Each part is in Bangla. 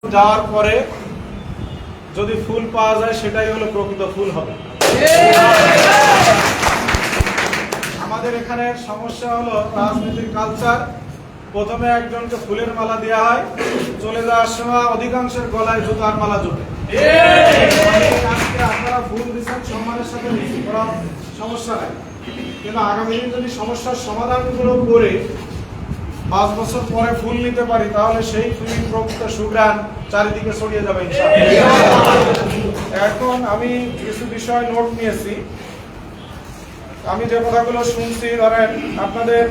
যাওয়ার পরে যদি ফুল পাওয়া যায় সেটাই হলো প্রকৃত ফুল হবে। আমাদের এখানে সমস্যা হলো রাজনীতির কালচার। প্রথমে একজনকে ফুলের মালা দেওয়া হয়, চলে যাওয়ার সময় অধিকাংশের গলায় জুতার মালা জুটে। আপনারা ফুল দিচ্ছেন সম্মানের সাথে, কোনো সমস্যা নাই, কিন্তু আগামী দিন যদি সমস্যার সমাধানগুলো করে 5 বছর পরে ফুল নিতে পারি, তাহলে সেই ফুলের প্রকৃত সুঘ্রাণ চারিদিকে ছড়িয়ে যাবে ইনশাআল্লাহ। এখন আমি কিছু বিষয় নোট নিয়েছি। আমি যে কথাগুলো শুনছি, ধরেন আপনাদের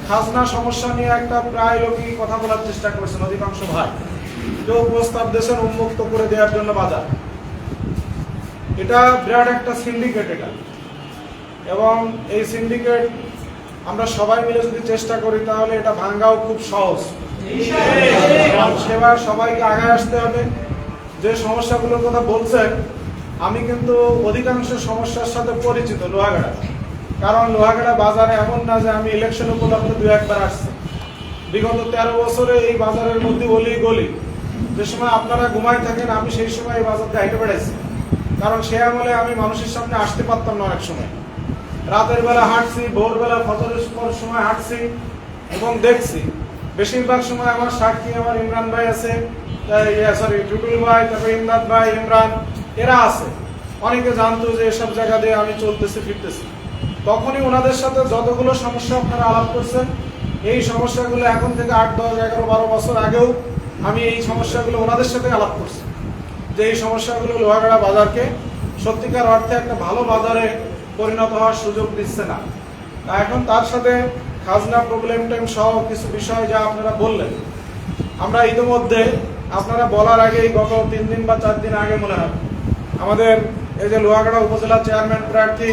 খাজনা সমস্যা নিয়ে একটা প্রায় লোকই কথা বলার চেষ্টা করেছেন, অধিকাংশ ভাই কেউ প্রস্তাব দিয়েছেন উন্মুক্ত করে দেওয়ার জন্য বাজার। এটা বিরাট একটা সিন্ডিকেট এটা, এবং এই সিন্ডিকেট আমরা সবাই মিলে যদি চেষ্টা করি তাহলে এটা ভাঙ্গাও খুব সহজ। সেবার সবাইকে আগায় আসতে হবে। যে সমস্যাগুলোর কথা বলছেন, আমি কিন্তু অধিকাংশ সমস্যার সাথে পরিচিত লোহাগাড়া, কারণ লোহাগাড়া বাজারে এমন না যে আমি ইলেকশন উপলক্ষে 2-1 আসছি। বিগত 13 বছরে এই বাজারের মধ্যে অলি গলি, যে সময় আপনারা ঘুমায় থাকেন আমি সেই সময় এই বাজারটা হেঁটে বেড়াইছি, কারণ সে আমলে আমি মানুষের সামনে আসতে পারতাম না। অনেক সময় রাতের বেলা হাঁটছি, ভোরবেলা ফজরের সময় হাঁটছি এবং দেখছি। বেশিরভাগ সময় আমার সাক্ষী আমার ইমরান ভাই আছে, টুটুল ভাই, তারপরে ইমদাদ ভাই, ইমরান, এরা আছে। অনেকে জানতো যে এসব জায়গা দিয়ে আমি চলতেছি ফিরতেছি। তখনই ওনাদের সাথে যতগুলো সমস্যা আপনারা আলাপ করছেন, এই সমস্যাগুলো এখন থেকে 8, 10, 11, 12 বছর আগেও আমি এই সমস্যাগুলো ওনাদের সাথে আলাপ করছি, যে এই সমস্যাগুলো লোহাগাড়া বাজারকে সত্যিকার অর্থে একটা ভালো বাজারে পরিণত হওয়ার সুযোগ দিচ্ছে না। এখন তার সাথে খাজনা প্রবলেম সহ কিছু বিষয় যা আপনারা বললেন, আমরা ইতিমধ্যে আপনারা বলার আগেই গত 3 দিন বা 4 দিন আগে মনে হয় আমাদের এই যে লোহাগাড়া উপজেলা চেয়ারম্যান প্রার্থী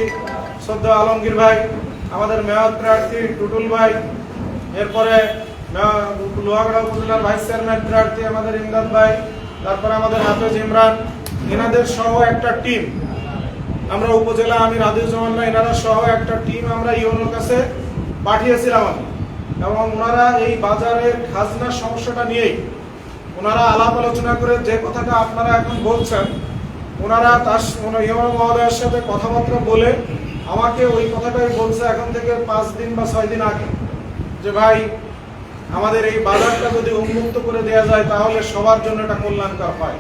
শ্রদ্ধা আলমগীর ভাই, আমাদের মেয়র প্রার্থী টুটুল ভাই, এরপরে লোহাগাড়া উপজেলার ভাইস চেয়ারম্যান প্রার্থী আমাদের ইমদাদ ভাই, তারপরে আমাদের হাফেজ ইমরান, এনাদের সহ একটা টিম আমরা উপজেলা আমি রাদিউজ্জামান ভাই, এনারা সহ একটা টিম আমরা ইউনোর কাছে পাঠিয়েছিলাম আমি, এবং ওনারা এই বাজারের খাজনার সমস্যাটা নিয়েই ওনারা আলাপ আলোচনা করে যে কথাটা আপনারা এখন বলছেন, ওনারা তার ইউনো মহোদয়ের সাথে কথাবার্তা বলে আমাকে ওই কথাটাই বলছে এখন থেকে 5 দিন বা 6 দিন আগে, যে ভাই আমাদের এই বাজারটা যদি উন্মুক্ত করে দেওয়া যায় তাহলে সবার জন্য এটা কল্যাণকর হয়।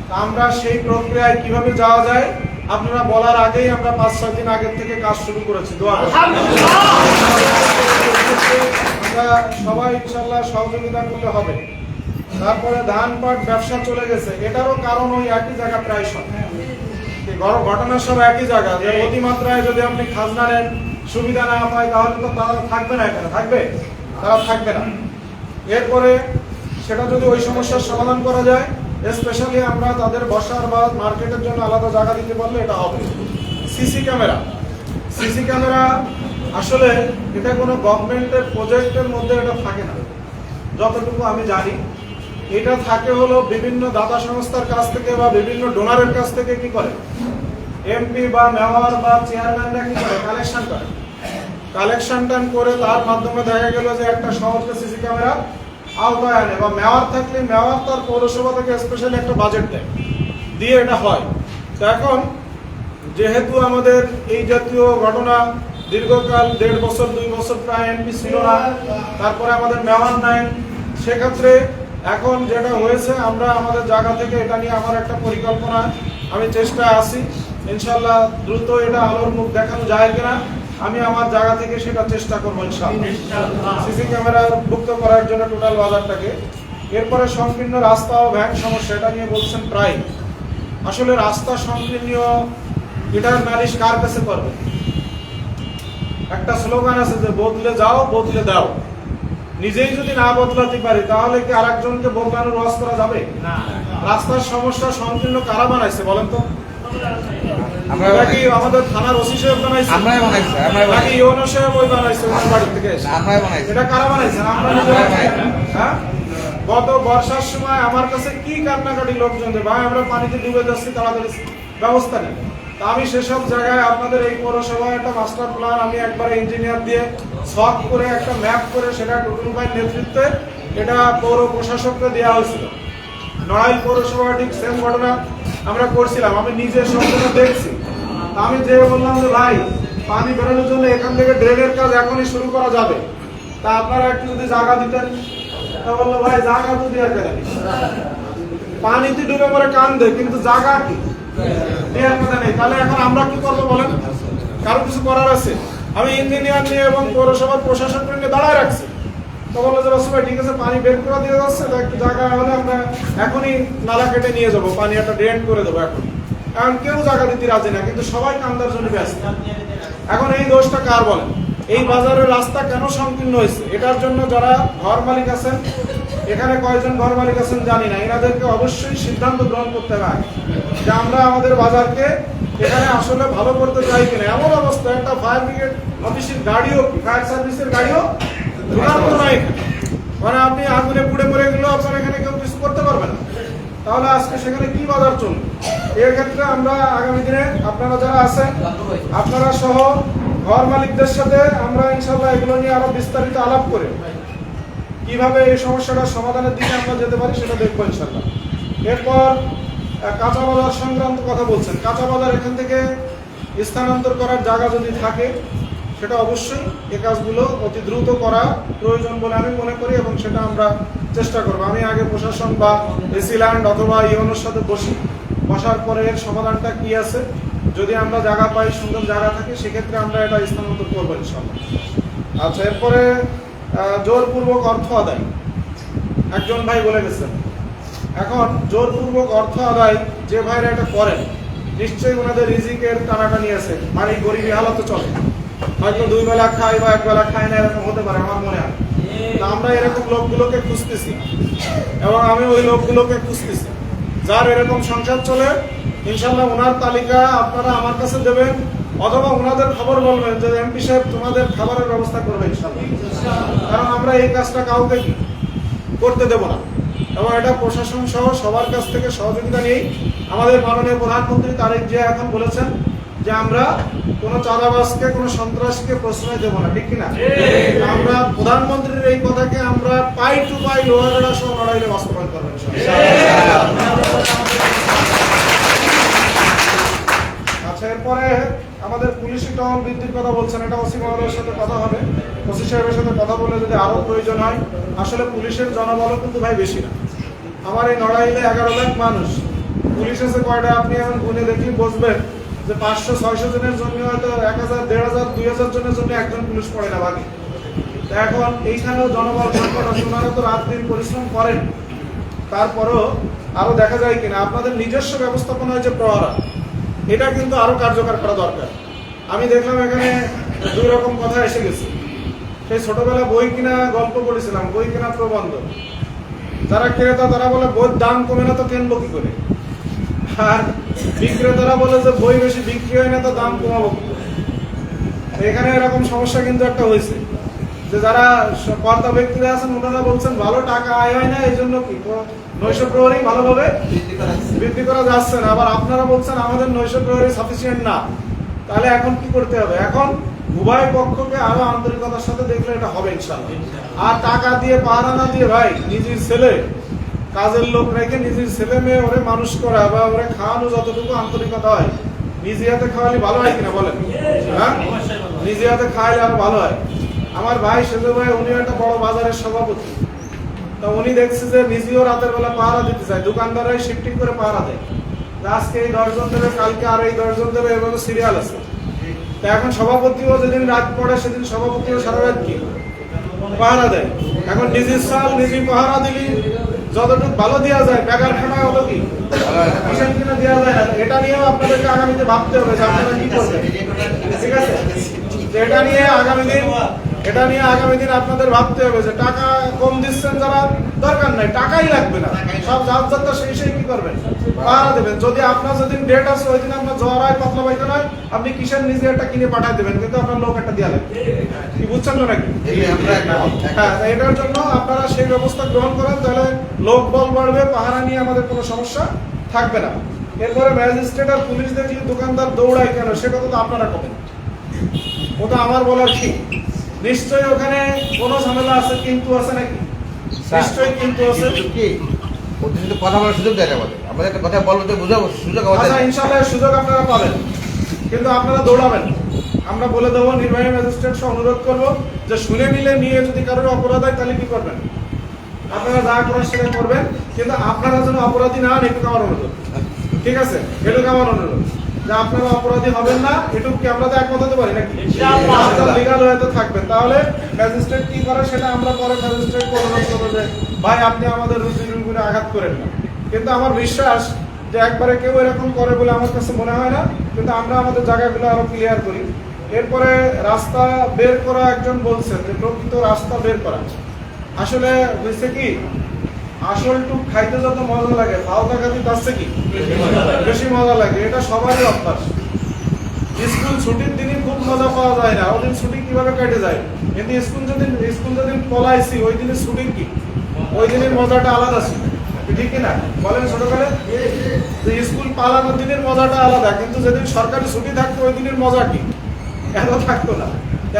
তা আমরা সেই প্রক্রিয়ায় কিভাবে যাওয়া যায় আপনারা বলার আগেই আমরা 5-6 দিন আগের থেকে কাজ শুরু করেছি। দোয়া আমরা সবাই ইনশাল্লাহ সহযোগিতা করলে হবে। তারপরে ধান পাট ব্যবসা চলে গেছে, এটারও কারণ ওই একই জায়গা, প্রায় সব ঘটনা সব একই জায়গা, যে অতিমাত্রায় যদি আপনি খাজনা নেন, সুবিধা না পায়, তাহলে তো তারা থাকবে না, এখানে থাকবে, তারা থাকবে না। এরপরে সেটা যদি ওই সমস্যার সমাধান করা যায়, স্পেশালি আমরা তাদের বসার বা মার্কেটের জন্য আলাদা জায়গা দিতে পারলে এটা হবে। সিসি ক্যামেরা আসলে এটা কোনো গভর্নমেন্টের প্রজেক্টের মধ্যে এটা থাকে না, যতটুকু আমি জানি। এটা থাকে হলো বিভিন্ন দাতা সংস্থার কাছ থেকে বা বিভিন্ন ডোনারের কাছ থেকে কি করে এমপি বা মেয়র বা চেয়ারম্যানরা কি করে কালেকশন করে তার মাধ্যমে দেখা গেল যে একটা শহরকে সিসি ক্যামেরা আওতায় আনে, বা মেয়র থাকলে মেয়র তার পৌরসভা থেকে স্পেশালি একটা বাজেট দেয়, দিয়ে এটা হয়। তো এখন যেহেতু আমাদের এই জাতীয় ঘটনা দীর্ঘকাল 1.5 বছর 2 বছর প্রায় এমপি ছিল না, তারপরে আমাদের মেয়র নাই, সেক্ষেত্রে এখন যেটা হয়েছে আমরা আমাদের জায়গা থেকে এটা নিয়ে আমার একটা পরিকল্পনা, আমি চেষ্টায় আছি ইনশাল্লাহ দ্রুত এটা আলোর মুখ দেখানো যায় কিনা, আমি আমার জায়গা থেকে সেটা চেষ্টা করবো ইনশাআল্লাহ, সিসি ক্যামেরা মুক্ত করার জন্য টোটাল বাজারটাকে। এরপরে সংকীর্ণ রাস্তা ও ভ্যান সমস্যা, এটা নিয়ে বলছেন প্রায়। আসলে রাস্তা সংকীর্ণ এটার নালিশ কার কাছে করবে? একটা স্লোগান আছে যে বদলে যাও বদলে দাও। নিজেই যদি না বদলাতে পারি তাহলে কি আরেকজনকে বদলানোর ওয়াজ করা যাবে না? রাস্তার সমস্যা সংকীর্ণ কারা বানাইছে বলেন তো? নাকি আমাদের থানার ওসি সাহেব বানাইছে? নাকি ইউনো সাহেব ওই বানাইছে ওনার বাড়ি থেকে? এটা কারা বানাইছেন? আমরা নিজেরা। হ্যাঁ, গত বর্ষার সময় আমার কাছে কি কান্নাকাটি লোকজন, যে ভাই আমরা পানিতে ডুবে যাচ্ছি, তাড়াতাড়ি ব্যবস্থা নেই। তা আমি সেসব জায়গায় আপনাদের এই পৌরসভায় একটা মাস্টার প্ল্যান আমি একবার ইঞ্জিনিয়ার দিয়ে শখ করে একটা ম্যাপ করে সেটা টুটুল ভাইয়ের নেতৃত্বে এটা পৌর প্রশাসককে দেওয়া হয়েছিল। নড়াইল পৌরসভা ঠিক সেম ঘটনা আমরা করছিলাম, আমি নিজে সম্পূর্ণ দেখছি। আমি যে বললাম যে ভাই পানি বেরোনোর জন্য এখান থেকে ড্রেনের কাজ এখনই শুরু করা যাবে, তা আপনারা একটু যদি জায়গা দিতেন। তা বললো ভাই জায়গা তো দেওয়ার কথা নেই, পানিতে ডুবে পরে কান্দে, কিন্তু জায়গা কি দেওয়ার কথা নেই। তাহলে এখন আমরা কি করবো বলেন? কারো কিছু করার আছে? আমি ইঞ্জিনিয়ার নিয়ে এবং পৌরসভার প্রশাসন নিয়ে দাঁড়ায় রাখছি। তো বললো যে বাসু ভাই ঠিক আছে, পানি বের করে দিয়ে যাচ্ছে, তো একটু জায়গা হলে আমরা এখনই নালা কেটে নিয়ে যাবো, পানি একটা ড্রেন করে দেবো। এখন কেউ জায়গা দিতে রাজি না, কিন্তু সবাই কান্দার জন্য ব্যস্ত। এখন এই দোষটা কার বলেন? এই বাজারের রাস্তা কেন সংকীর্ণ হয়েছে? এটার জন্য যারা ঘর মালিক আছেন, এখানে কয়জন ঘর মালিক আছেন জানি না, এনাদেরকে অবশ্যই সিদ্ধান্ত গ্রহণ করতে হবে যে আমরা আমাদের বাজারকে এখানে আসলে ভালো করতে চাই কিনা। এমন অবস্থা একটা ফায়ার ব্রিগেড অফিসের গাড়িও, ফায়ার সার্ভিসের গাড়িও ঢোকার মতো নাই এখানে। মানে আপনি আগুনে পুড়ে মরে গেলেও আপনার এখানে কেউ কিছু করতে পারবে না। তাহলে আজকে সেখানে কি বাজার চলবে? এর ক্ষেত্রে আমরা আগামী দিনে আপনারা যারা আছেন, আপনারা সহ ঘর মালিকদের সাথে আমরা ইনশাল্লাহ এগুলো নিয়ে আরো বিস্তারিত আলাপ করে কিভাবে এই সমস্যাটার সমাধানের দিকে আমরা যেতে পারি সেটা দেখবো ইনশাল্লাহ। এরপর কাঁচা বাজার সংক্রান্ত কথা বলছেন। কাঁচা বাজার এখান থেকে স্থানান্তর করার জায়গা যদি থাকে সেটা অবশ্যই এই কাজগুলো অতি দ্রুত করা প্রয়োজন বলে আমি মনে করি, এবং সেটা আমরা চেষ্টা করবো। আমি আগে প্রশাসন বা এসি ল্যান্ড অথবা ইউনোর সাথে বসার পরে এর সমাধানটা কি আছে, যদি আমরা জায়গা পাই, সুন্দর জায়গা থাকে, সেক্ষেত্রে আমরা এটা স্থানান্তর করবো ইনশাল্লাহ। আচ্ছা, এরপরে জোরপূর্বক অর্থ আদায় একজন ভাই বলে গেছেন। এখন জোরপূর্বক অর্থ আদায় যে ভাইরা এটা করেন, নিশ্চয়ই ওনাদের রিজিকের টানাটানি আছে, মানে গরিবী হালতে চলে, হয়তো 2 বেলা খায় বা 1 বেলা খায় না, এরকম হতে পারে আমার মনে হয়। আমরা এরকম লোকগুলোকে খুঁজতেছি এবং আমি ওই লোকগুলোকে খুঁজতেছি যার এরকম সংসার চলে। ইনশাল্লাহ ওনার তালিকা আপনারা আমার কাছে দেবেন, অথবা ওনাদের খবর বলবেন যে এমপি সাহেব তোমাদের খাবারের ব্যবস্থা করবে ইনশাল্লাহ। কারণ আমরা এই কাজটা কাউকে করতে দেব না, এবং এটা প্রশাসন সহ সবার কাছ থেকে সহযোগিতা নিয়েই আমাদের মাননীয় প্রধানমন্ত্রী তারেক জিয়া এখন বলেছেন যে আমরা কোনো চাঁদাবাজকে, কোনো সন্ত্রাসীকে প্রশ্রয় দেব না, ঠিক কিনা? আমরা প্রধানমন্ত্রীর এই কথাকে আমরা পাই টু পাই লোহাগড়া সহ লড়াইলে বাস্তবায়ন করবেন। আচ্ছা, এরপরে আমাদের পুলিশি টহল বৃদ্ধির কথা বলছেন, এটা ওসি মহোদয়ের সাথে কথা হবে, ওসি সাহেবের সাথে কথা বলে যদি আরো প্রয়োজন হয়। আসলে পুলিশের জনবল কিন্তু ভাই বেশি না, আমার এই নড়াইলে 11 লাখ মানুষ, পুলিশ আছে কয়টা আপনি এখন গুনে দেখলে বসবেন যে 500-600 জনের জন্য হয়তো 1000, 1500, 2000 জনের জন্য একজন পুলিশ পড়ে না বাকি। এখন এইখানেও জনবল সংকট আছে, ওনারা তো রাত দিন পরিশ্রম করেন, তারপরেও আরো দেখা যায় কিনা আপনাদের নিজস্ব ব্যবস্থাপনায় যে প্রহরা, এটা কিন্তু আরো কার্যকর করা দরকার। আমি দেখলাম এখানে 2 রকম কথা এসে গেছে। সেই ছোটবেলা বই কিনা গল্প পড়েছিলাম, বই কিনা প্রবন্ধ, যারা ক্রেতা তারা বলে বইয়ের দাম কমে না তো কিনবো কি করে, আর বিক্রেতারা বলে যে বই বেশি বিক্রি হয় না তো দাম কমাবো কি করে। এখানে এরকম সমস্যা কিন্তু একটা হয়েছে যে যারা কর্তা ব্যক্তিরা আছেন ওনারা বলছেন ভালো টাকা আয় হয় না, এই জন্য কি নৈশ প্রহরী ভালোভাবে বৃদ্ধি করা যাচ্ছে না। আবার আপনারা বলছেন আমাদের নৈশ প্রহরী সাফিসিয়েন্ট না, তাহলে এখন কি করতে হবে? এখন উভয় পক্ষকে আরো আন্তরিকতার সাথে দেখলে এটা হবে ইনশাআল্লাহ। আর টাকা দিয়ে পাহারা না দিয়ে ভাই নিজের ছেলে, কাজের লোক রেখে নিজের ছেলে মেয়ে ওরে মানুষ করা বা ওরে খাওয়ানো যতটুকু আন্তরিকতা হয়, নিজে হাতে খাওয়ালে ভালো হয় কিনা বলেন? হ্যাঁ, নিজে হাতে খাওয়ালে আরো ভালো হয়। আমার ভাই সেজো ভাই, উনি একটা বড় বাজারের সভাপতি, তা উনি দেখছে যে নিজেও রাতের বেলা পাহারা দিতে চায়, দোকানদারাই শিফটিং করে পাহারা দেয়, আজকে এই 10 জন দেবে, কালকে আর এই 10 জন দেবে, এভাবে সিরিয়াল আছে। তা এখন সভাপতিও যেদিন রাত পড়ে সেদিন সভাপতিও সারা রাত কি পাহারা দেয়। এখন নিজের সাল নিজে পাহারা দিলি যতটুকু ভালো দেওয়া যায়, বেকারখানায় অত কি কিষাণ কিনা দেওয়া যায় না। এটা নিয়েও আপনাদেরকে আগামীতে ভাবতে হবে যে আপনারা কি করবেন, ঠিক আছে? এটা নিয়ে আগামী দিন আপনাদের ভাবতে হবে যে টাকা কম দিচ্ছেন যারা, দরকার নাই, টাকাই লাগবে না, সব যাত্রা সেই কি করবেন, পাহারা দেবেন। যদি আপনার যেদিন ডেট আছে ওই দিন আপনার জ্বর হয়, পাতলা পায়খানা হয়, আপনি কিসের নিজে একটা কিনে পাঠায় দেবেন, কিন্তু আপনার লোক একটা দেওয়া লাগবে, কি বুঝছেন তো নাকি? হ্যাঁ, এটার জন্য আপনারা সেই ব্যবস্থা গ্রহণ করেন, তাহলে লোক বল বাড়বে, পাহারা নিয়ে আমাদের কোনো সমস্যা থাকবে না। এরপরে ম্যাজিস্ট্রেট আর পুলিশ দেখলে দোকানদার দৌড়ায় কেন, সেটা তো আপনারা করেন, ওটা আমার বলার কি? নিশ্চয়ই ওখানে কোনো ঝামেলা আছে, কিন্তু আছে নাকি? নিশ্চয়ই কিন্তু আছে। প্রতিনিয়ত কথা বলার সুযোগ দেয় না আমাদের একটা কথা বলবো তো বুঝাবো সুযোগ আমাদের আচ্ছা ইনশাআল্লাহ সুযোগ আপনারা পাবেন, কিন্তু আপনারা দৌড়াবেন। আমরা বলে দেবো, নির্বাহী ম্যাজিস্ট্রেট অনুরোধ করবো যে শুনে নিলে নিয়ে যদি কারোর অপরাধ হয় তাহলে কি করবেন? আপনারা যা করার সেটা করবেন, কিন্তু আপনারা যেন অপরাধী না হন এটুকু আমার অনুরোধ। ঠিক আছে, এটুকু আমার অনুরোধ যে আপনারা অপরাধী হবেন না, এটুকু কি আমরা তো একমত হতে পারি নাকি? লিগাল হয়তো থাকবেন, তাহলে ম্যাজিস্ট্রেট কি করে সেটা আমরা পরে ম্যাজিস্ট্রেট অনুরোধ করবো যে ভাই আপনি আমাদের রুটিনগুলো আঘাত করেন না। কিন্তু আমার বিশ্বাস যে একবারে কেউ এরকম করে বলে আমার কাছে মনে হয় না, কিন্তু আমরা আমাদের জায়গাগুলো আরো ক্লিয়ার করি। এরপরে রাস্তা বের করা, একজন বলছেন যে প্রকৃত রাস্তা বের করা। আসলে হয়েছে কি, আসলটুক খাইতে যত মজা লাগে ফাওকা খাইতে তার চেয়ে কি বেশি মজা লাগে, এটা সবারই অভ্যাস। স্কুল ছুটির দিনই খুব মজা পাওয়া যায় না, ওদিন ছুটি কিভাবে কেটে যায়। কিন্তু স্কুল যেদিন পলাইছি ওই দিনের ছুটির কি, ওই দিনের মজাটা আলাদা ছিল, ঠিক না বলেন? ছোটকালে যে স্কুল পালানোর দিনের মজাটা আলাদা, কিন্তু যেদিন সরকারি ছুটি থাকতো ওই দিনের মজা কি এত থাকতো না।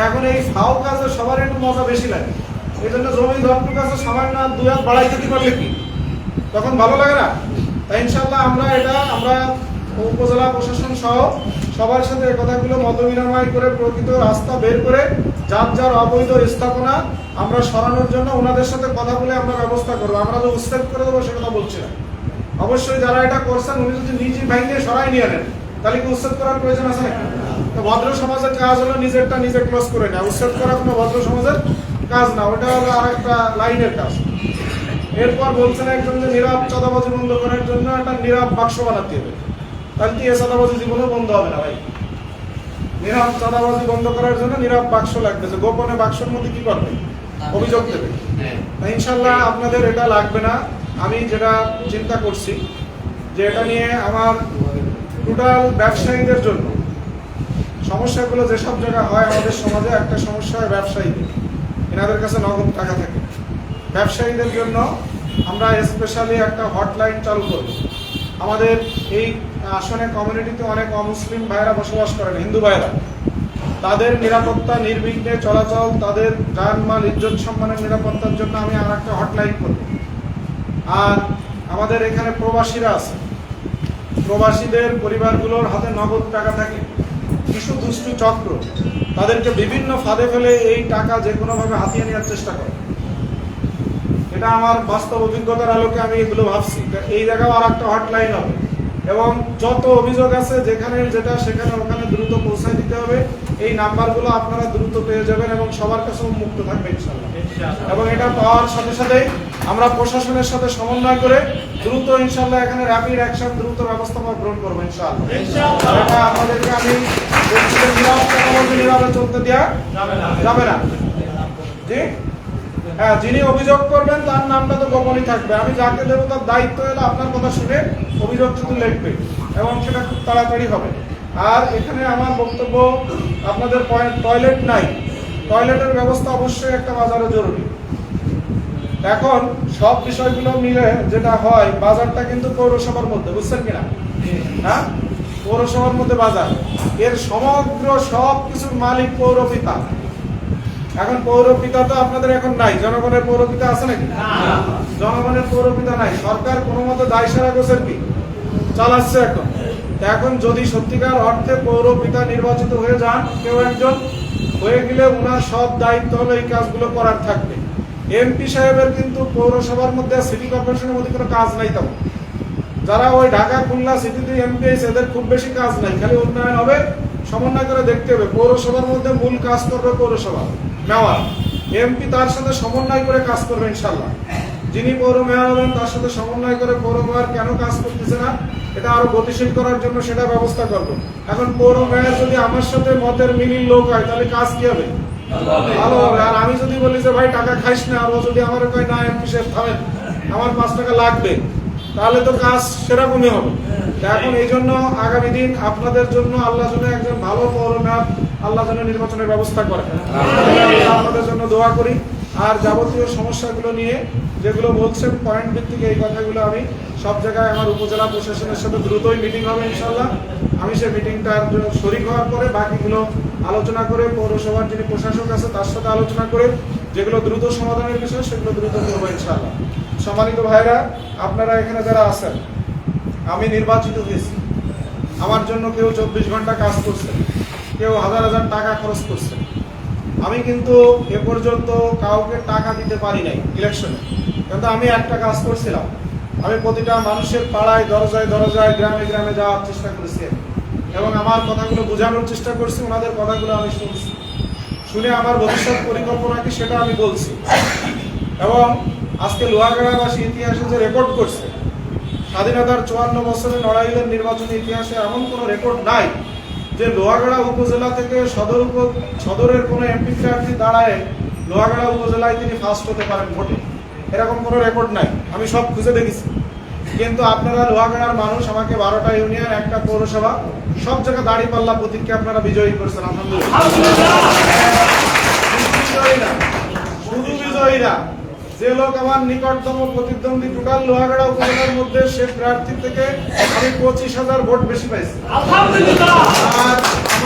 এখন এই ফাও কাজে সবার একটু মজা বেশি লাগে, এই জন্য জমি ধরটুক আছে সামান্য 2 হাত বাড়াই দিতে পারলে কি তখন ভালো লাগে না? তাই ইনশাল্লাহ আমরা উপজেলা প্রশাসন সহ সবার সাথে এই কথাগুলো মত বিনিময় করে প্রকৃত রাস্তা বের করে যার যার অবৈধ স্থাপনা আমরা সরানোর জন্য ওনাদের সাথে কথা বলে আমরা ব্যবস্থা করবো। আমরা যে উচ্ছেদ করে দেবো সে কথা বলছি না। অবশ্যই যারা এটা করছেন উনি যদি নিজে ভাঙিয়ে সরাই নিয়ে আনেন তাহলে কি উচ্ছেদ করার প্রয়োজন আছে নাকি? তো ভদ্র সমাজের কাজ হলো নিজেরটা নিজে ক্লোজ করে নেওয়া, উচ্ছেদ করা কোনো ভদ্র সমাজের কাজ না, ওটা হলো আর একটা লাইনের কাজ। এরপর বলছেন একজন যে নীরব চাঁদাবাজি বন্ধ করার জন্য একটা নীরব বাক্স বানাতে হবে। তাহলে কি এ চাঁদাবাজি জীবনে বন্ধ হবে না ভাই? নীরব চাঁদাবাজি বন্ধ করার জন্য নীরব বাক্স লাগবে, যে গোপনে বাক্সের মধ্যে কি করবে? অভিযোগ দেবে। ইনশাল্লাহ আপনাদের এটা লাগবে না। আমি যেটা চিন্তা করছি যে এটা নিয়ে আমার টোটাল ব্যবসায়ীদের জন্য সমস্যাগুলো যেসব জায়গায় হয় আমাদের সমাজে, একটা সমস্যা হয় ব্যবসায়ীদের, এনাদের কাছে নগদ টাকা থাকে। ব্যবসায়ীদের জন্য আমরা স্পেশালি একটা হটলাইন চালু করব। আমাদের এই আসনে কমিউনিটিতে অনেক অমুসলিম ভাইরা বসবাস করেন, হিন্দু ভাইরা, তাদের নিরাপত্তা নির্বিঘ্নে চলাচল, তাদের জানমাল ইজ্জত সম্মানের নিরাপত্তার জন্য আমি আর একটা হটলাইন করব। আর আমাদের এখানে প্রবাসীরা আছে, প্রবাসীদের পরিবারগুলোর হাতে নগদ টাকা থাকে, কিছু দুষ্টু চক্র তাদেরকে বিভিন্ন ফাঁদে ফেলে এই টাকা যে কোনোভাবে হাতিয়ে নেওয়ার চেষ্টা করে। এটা আমার বাস্তব অভিজ্ঞতার আলোকে আমি এগুলো ভাবছি। এই জায়গাও আর একটা হটলাইন হবে এবং যত অভিযোগ আছে যেখানে যেটা সেখানে ওখানে দ্রুত পৌঁছায় দিতে হবে। এই নাম্বারগুলো আপনারা দ্রুত পেয়ে যাবেন এবং সবার কাছে মুক্ত থাকবে ইনশাআল্লাহ। এবং এটা পাওয়ার সাথে সাথে আমরা প্রশাসনের সাথে সমন্বয় করে দ্রুত ইনশাআল্লাহ এখানে র্যাপিড অ্যাকশন দ্রুত ব্যবস্থা গ্রহণ করবো ইনশাআল্লাহ। এটা আমাদেরকে আমি নীরবে চলতে দেওয়া যাবে না। জি হ্যাঁ, যিনি অভিযোগ করবেন তার নামটা তো গোপনই থাকবে। আমি যাকে দেবো তার দায়িত্ব হলো আপনার কথা শুনে অভিযোগ শুধু লিখবে এবং সেটা খুব তাড়াতাড়ি হবে। আর এখানে আমার বক্তব্য, আপনাদের টয়লেট নাই, টয়লেটের ব্যবস্থা অবশ্যই একটা বাজারে জরুরি। এখন সব বিষয়গুলো মিলে যেটা হয়, বাজারটা কিন্তু পৌরসভার মধ্যে, বুঝছেন কিনা? হ্যাঁ, পৌরসভার মধ্যে বাজার, এর সমগ্র সব কিছুর মালিক পৌরপিতা। এখন পৌরপিতা তো আপনাদের এখন নাই, জনগণের পৌরপিতা আছে নাকি? জনগণের পৌরপিতা নাই, সরকার কোনো মতো দায় সারা গোছের কি চালাচ্ছে এখন যদি সত্যিকার অর্থে পৌরপিতা নির্বাচিত হয়ে যান, কেউ একজন হয়ে গেলে ওনার সব দায়িত্ব হলো এই কাজগুলো করার থাকবে। এমপি সাহেবের কিন্তু পৌরসভার মধ্যে, সিটি কর্পোরেশনের মধ্যে কোনো কাজ নাই। তেমন যারা ওই ঢাকা খুলনা সিটিতে এমপি এদের খুব বেশি কাজ নাই, খালি উন্নয়ন হবে, সমন্বয় করে দেখতে হবে। পৌরসভার মধ্যে মূল কাজ করবে পৌরসভা মেয়র, এমপি তার সাথে সমন্বয় করে কাজ করবে ইনশাল্লাহ। যিনি পৌর মেয়র হবেন তার সাথে সমন্বয় করে পৌর মেয়র কেন কাজ করতেছে না এটা আরো গতিশীল করার জন্য সেটা ব্যবস্থা করব। এখন পৌর মেয়র যদি আমার সাথে মতের মিলির লোক হয় তাহলে কাজ কি হবে? ভালো হবে। আর আমি যদি বলি যে ভাই টাকা খাইস না, আর ও যদি আমার কয় না এমপি সাহেব থামেন আমার 5 টাকা লাগবে, তাহলে তো কাজ সেরকমই হবে। এখন এই জন্য আগামী দিন আপনাদের জন্য আল্লাহ যেন একজন ভালো পৌর মেয়র আল্লাহ যেন নির্বাচনের ব্যবস্থা করে, আপনাদের জন্য দোয়া করি। আর যাবতীয় সমস্যাগুলো নিয়ে যেগুলো বলছেন পয়েন্ট ভিত্তিক, এই কথাগুলো আমি সব জায়গায় আমার উপজেলা প্রশাসনের সাথে দ্রুতই মিটিং হবে ইনশাল্লাহ। আমি সেই মিটিংটার শরিক হওয়ার পরে বাকিগুলো আলোচনা করে পৌরসভার যিনি প্রশাসক আছে তার সাথে আলোচনা করে যেগুলো দ্রুত সমাধানের বিষয় সেগুলো দ্রুত করবো ইনশাল্লাহ। সম্মানিত ভাইরা, আপনারা এখানে যারা আছেন, আমি নির্বাচিত হয়েছি, আমার জন্য কেউ 24 ঘন্টা কাজ করছে, কেউ হাজার হাজার টাকা খরচ করছে। আমি কিন্তু এ পর্যন্ত কাউকে টাকা দিতে পারি নাই ইলেকশনে, কিন্তু আমি একটা কাজ করছিলাম। আমি প্রতিটা মানুষের পাড়ায়, দরজায় দরজায়, গ্রামে গ্রামে যাওয়ার চেষ্টা করেছি এবং আমার কথাগুলো বোঝানোর চেষ্টা করছি। ওনাদের কথাগুলো আমি শুনছি, শুনে আমার ভবিষ্যৎ পরিকল্পনা কি সেটা আমি বলছি। এবং আজকে লোহাগাড়াবাসী ইতিহাসে যে রেকর্ড করছে, স্বাধীনতার 54 বছরের নড়াইলের নির্বাচনী ইতিহাসে এমন কোনো রেকর্ড নাই যে লোহাগাড়া উপজেলা থেকে সদরের কোনো এমপি প্রার্থী দাঁড়ায় লোহাগাড়া উপজেলায় তিনি ফার্স্ট হতে পারেন ভোটে। এরকম কোনো রেকর্ড নাই, আমি সব খুঁজে দেখেছি। কিন্তু আপনারা লোহাগাড়ার মানুষ আমাকে 12টা ইউনিয়ন, একটা পৌরসভা, সব জায়গায় দাঁড়িপাল্লা প্রতীককে আপনারা বিজয়ী করেছেন। আলহামদুলিল্লাহ। শুধু বিজয়ী না, যে লোক আমার নিকটতম প্রতিদ্বন্দ্বী টোটাল লোহাগাড়া উপজেলার মধ্যে সে প্রার্থী থেকে আমি 25,000 ভোট বেশি পাইছি।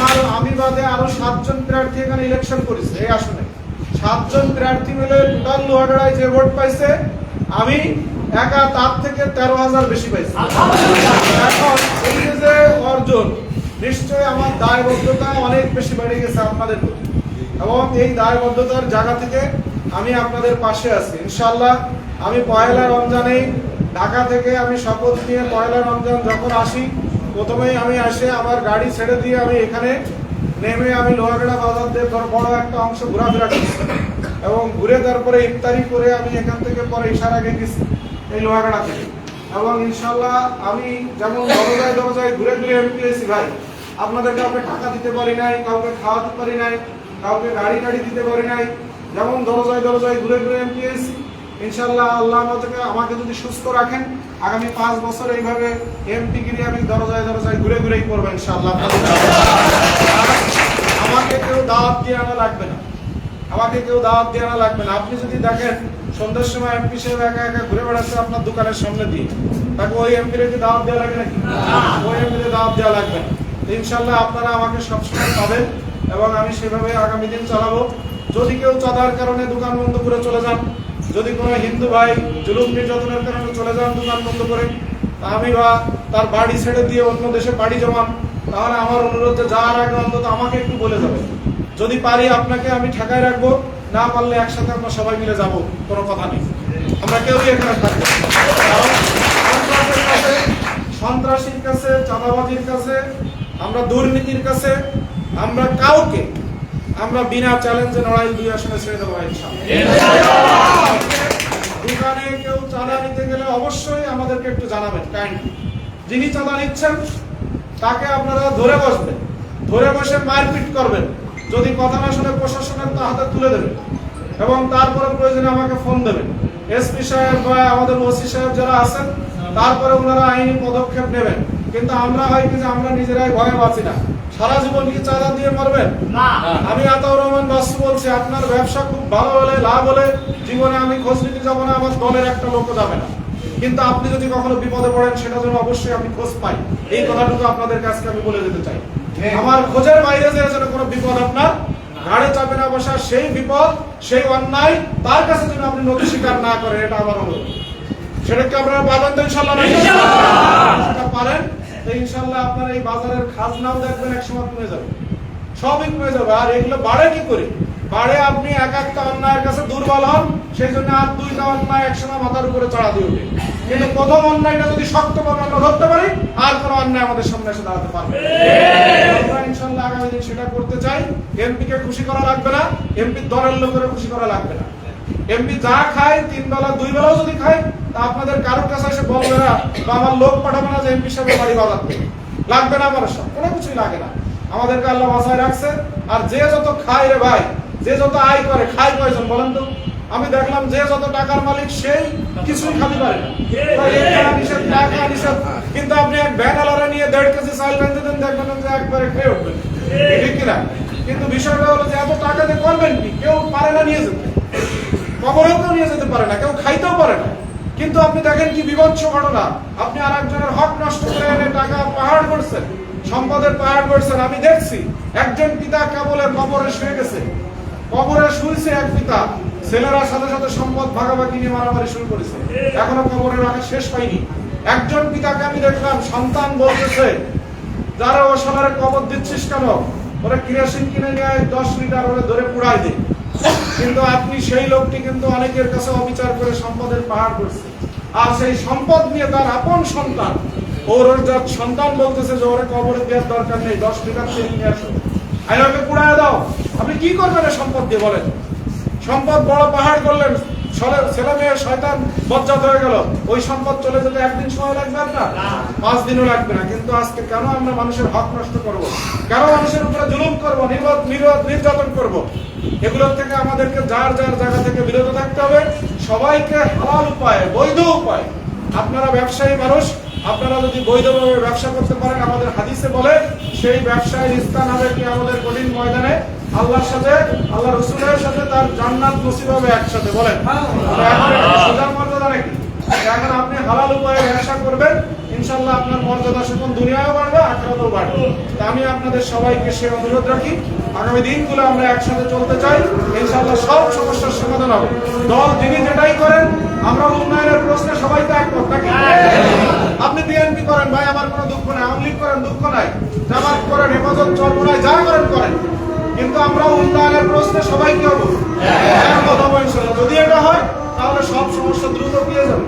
আর আমি বাদে আরো 7 জন প্রার্থী এখানে ইলেকশন করেছে এই আসনে। 7 জন প্রার্থী মিলে টোটাল লোহাগাড়ায় যে ভোট পাইছে, আমি একা তার থেকে 13,000 বেশি পাইছি। এখন এই যে অর্জন, নিশ্চয়ই আমার দায়বদ্ধতা অনেক বেশি বেড়ে গেছে আপনাদের প্রতি, এবং এই দায়বদ্ধতার জায়গা থেকে আমি আপনাদের পাশে আছি ইনশাআল্লাহ। আমি পয়লা রমজানে ঢাকা থেকে আমি শপথ নিয়ে পয়লা রমজান যখন আসি, প্রথমেই আমি আসে আমার গাড়ি ছেড়ে দিয়ে আমি এখানে নেমে আমি লোহাগাড়া বাজার দিয়ে বড় একটা অংশ ঘোরাফেরা করছি এবং ঘুরে তারপরে ইফতারি করে আমি এখান থেকে পরে ইশার আগে গেছি এই লোহাগাড়া থেকে। এবং ইনশাআল্লাহ আমি যেমন দরজায় দরজায় ঘুরে ঘুরে এমপি হয়েছি ভাই, আপনাদের কাউকে টাকা দিতে পারি নাই, কাউকে খাওয়াতে পারি নাই, কাউকে গাড়ি দিতে পারি নাই। যেমন দরজায় দরজায় ঘুরে ঘুরে এমপি হয়েছি, ইনশাআল্লাহ আল্লাহ আমাকে যদি সুস্থ রাখেন, আগামী 5 বছর এইভাবে এমপি গিরি আমি দরজায় দরজায় ঘুরে ঘুরেই করবো ইনশাআল্লাহ। আমাকে কেউ দাওয়াত দিয়ে আনা লাগবে না, আমাকে কেউ দাওয়াত দিয়ে আনা লাগবে না। আপনি যদি দেখেন সন্ধ্যার সময় এমপি সাহেব একা একা ঘুরে বেড়াচ্ছে আপনার দোকানের সামনে দিয়ে, তাকে ওই এমপির কি দাওয়াত দেওয়া লাগে নাকি? ওই এমপিতে দাওয়াত দেওয়া লাগবে না। ইনশাআল্লাহ আপনারা আমাকে সবসময় পাবেন এবং আমি সেভাবে আগামী দিন চালাবো। যদি কেউ চাঁদার কারণে দোকান বন্ধ করে চলে যান, যদি কোনো হিন্দু ভাই জুলুম নির্যাতনের কারণে চলে যান দোকান বন্ধ করে, আমি বা তার বাড়ি ছেড়ে দিয়ে অন্য দেশে বাড়ি জমান, তাহলে আমার অনুরোধ যে যাওয়ার আগে অন্তত আমাকে একটু বলে যাবে। যদি পারি আপনাকে আমি ঠেকায় রাখবো, না পারলে একসাথে আমরা সবাই মিলে যাব, কোনো কথা নেই। আমরা কেউই এখানে থাকবো। কারণ সন্ত্রাসীর কাছে, চাঁদাবাজির কাছে, আমরা দুর্নীতির কাছে আমরা কাউকে আমরা বিনা চ্যালেঞ্জে নড়াইল 2 আসনে ছেড়ে দেবো ইনশাআল্লাহ। দোকানে কেউ চাঁদা নিতে গেলে অবশ্যই আমাদেরকে একটু জানাবেন কাইন্ডলি। যিনি চাঁদা নিচ্ছেন তাকে আপনারা ধরে বসবেন, ধরে বসে মারপিট করবেন, যদি কথা না শুনে প্রশাসনের হাতে তুলে দেবেন এবং তারপরে প্রয়োজনে আমাকে ফোন দেবেন। এসপি সাহেব বা আমাদের ওসি সাহেব যারা আছেন, তারপরে ওনারা আইনি পদক্ষেপ নেবেন। কিন্তু আমরা হয় কি যে আমরা নিজেরাই ভয়ে বাঁচি না। সারা জীবন কি চাঁদা দিয়ে মরবেন? আমি আতাউর রহমান বাসু বলছি, আপনার ব্যবসা খুব ভালো হলে, লাভ হলে জীবনে আমি খোঁজ নিতে যাবো না, আমার দলের একটা লোকও যাবে না। কিন্তু আপনি যদি কখনো বিপদে পড়েন সেটা যেন অবশ্যই আমি খোঁজ পাই, এই কথাটুকু আপনাদের কাছে আমি বলে দিতে চাই। আমার খোঁজের বাইরে যে যেন কোনো বিপদ আপনার ঘাড়ে চাপে না বসা, সেই বিপদ, সেই অন্যায় তার কাছে যেন আপনি নথি স্বীকার না করেন, এটা আমার অনুরোধ। সেটাকে আপনারা পাবেন তো ইনশাআল্লাহ? সেটা পারেন তো ইনশাআল্লাহ। আপনার এই বাজারের খাজনাও দেখবেন একসময় কমে যাবে, সবই কমে যাবে। আর এগুলো বাড়ে কি করে? বাড়ে আপনি একটা অন্যায়ের কাছে দুর্বল হন, সেই জন্য আর 2টা অন্যায় একসময় মাথার উপরে চড়া দিয়ে উঠে। কিন্তু প্রথম অন্যায়টা যদি শক্তভাবে আমরা ধরতে পারি, আর কোনো অন্যায় আমাদের সামনে এসে দাঁড়াতে পারবে। আমরা ইনশাআল্লাহ আগামী দিন সেটা করতে চাই। এমপি কে খুশি করা লাগবে না, এমপি দলের লোকের খুশি করা লাগবে না। এমপি যা খায় 3 বেলা 2 বেলাও যদি খায়, তা আপনাদের কারোর কাছে এসে বলবে না বা আমার লোক পাঠাবে না যে এমপি সাহেব বাড়ি বাজাতে লাগবে না, আমার সব কোনো কিছুই লাগে না। আমাদেরকে আল্লাহ বাঁচায় রাখছে। আর যে যত খায় রে ভাই, যে যত আয় করে, খায় কয়জন বলেন তো? আমি দেখলাম যে যত টাকার মালিক সেই কিছুই খালি পারে না, টাকা নিষেধ। কিন্তু আপনি এক ভ্যানালারে নিয়ে 1.5 কেজি চাল কিনতে দেন, দেখবেন যে একবারে খেয়ে উঠবেন, ঠিক কিনা? কিন্তু বিষয়টা হলো যে এত টাকা দিয়ে করবেন কি? কেউ পারে না নিয়ে যেতে, কবরেও কেউ নিয়ে যেতে পারে না, কেউ খাইতেও পারে না। কিন্তু আপনি দেখেন কি বিভৎস ঘটনা, আপনি আর একজনের হক নষ্ট করে এনে টাকা পাহাড় করছেন, সম্পদের পাহাড় করছেন। আমি দেখছি একজন পিতা কেবলের কবরে শুয়ে গেছে, কবরে শুয়েছে এক পিতা, ছেলেরা সাথে সাথে সম্পদ ভাগাভাগি নিয়ে মারামারি শুরু করেছে, এখনো কবরে রাখা শেষ হয়নি। একজন পিতাকে আমি দেখলাম, সন্তান বলতেছে, যারা ও সবার কবর দিচ্ছিস কেন, ওরা কেরোসিন কিনে নিয়ে 10 লিটার ওরা ধরে পুড়াই দে। কিন্তু আপনি সেই লোকটি কিন্তু অনেকের কাছে অবিচার করে সম্পদের পাহাড় করছে, আর সেই সম্পদ নিয়ে তার আপন সন্তান, ওর যার সন্তান বলতেছে যে ওরা কবরে দেওয়ার দরকার নেই, 10 লিটার তেল নিয়ে আসো, আইনাকে পুড়ায় দাও। আপনি কি করবেন সম্পদ দিয়ে বলেন? সম্পদ বড় পাহাড় করলেন, ছেলে মেয়ে শয়তান বজ্জাত হয়ে গেল, ওই সম্পদ চলে যেতে একদিন সময় লাগবে আপনার, 5 দিনও লাগবে না। কিন্তু আজকে কেন আমরা মানুষের হক নষ্ট করব, কেন মানুষের উপরে জুলুম করব, নির্যাতন করব? এগুলোর থেকে আমাদেরকে যার যার জায়গা থেকে বিরত থাকতে হবে। সবাইকে হালাল উপায়ে, বৈধ উপায়, আপনারা ব্যবসায়ী মানুষ, আপনারা যদি বৈধভাবে ব্যবসা করতে পারেন, আমাদের হাদিসে বলে সেই ব্যবসায়ের স্থান হবে কি আমাদের কঠিন ময়দানে আল্লাহর সাথে, আল্লাহ রসুলের সাথে তার জান্নাত নসিব হবে একসাথে। বলেন সোজা মর্যাদা নাকি? এখন আপনি হালাল উপায়ে ব্যবসা করবেন, ইনশাআল্লাহ আপনার মর্যাদা সেখানে দুনিয়াও বাড়বে, আখিরাতেও বাড়বে। তা আমি আপনাদের সবাইকে সে অনুরোধ রাখি, আগামী দিনগুলো আমরা একসাথে চলতে চাই, ইনশাআল্লাহ সব সমস্যার সমাধান হবে। দল যিনি যেটাই করেন, আমরা উন্নয়নের প্রশ্নে সবাই তো একমত নাকি? আপনি বিএনপি করেন, ভাই আমার কোনো দুঃখ নাই, আওয়ামী লীগ করেন, দুঃখ নাই, জামাত করেন, হেফাজত চরমোনাই, যা করেন, কিন্তু আমরা উন্নয়নের প্রশ্নে সবাই কি হবো? একমত হবো ইনশাআল্লাহ। যদি এটা হয় তাহলে সব সমস্যা দ্রুত পেয়ে যাবে,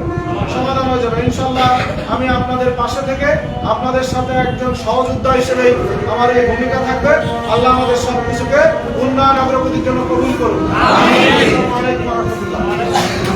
সমাধান হয়ে যাবে ইনশাআল্লাহ। আমি আপনাদের পাশে থেকে আপনাদের সাথে একজন সহযোদ্ধা হিসেবে আমার এই ভূমিকা থাকবে। আল্লাহ আমাদের সবকিছুকে উন্নয়ন অগ্রগতির জন্য কবুল করুন। আসসালামু আলাইকুম ওয়া রাহমাতুল্লাহ।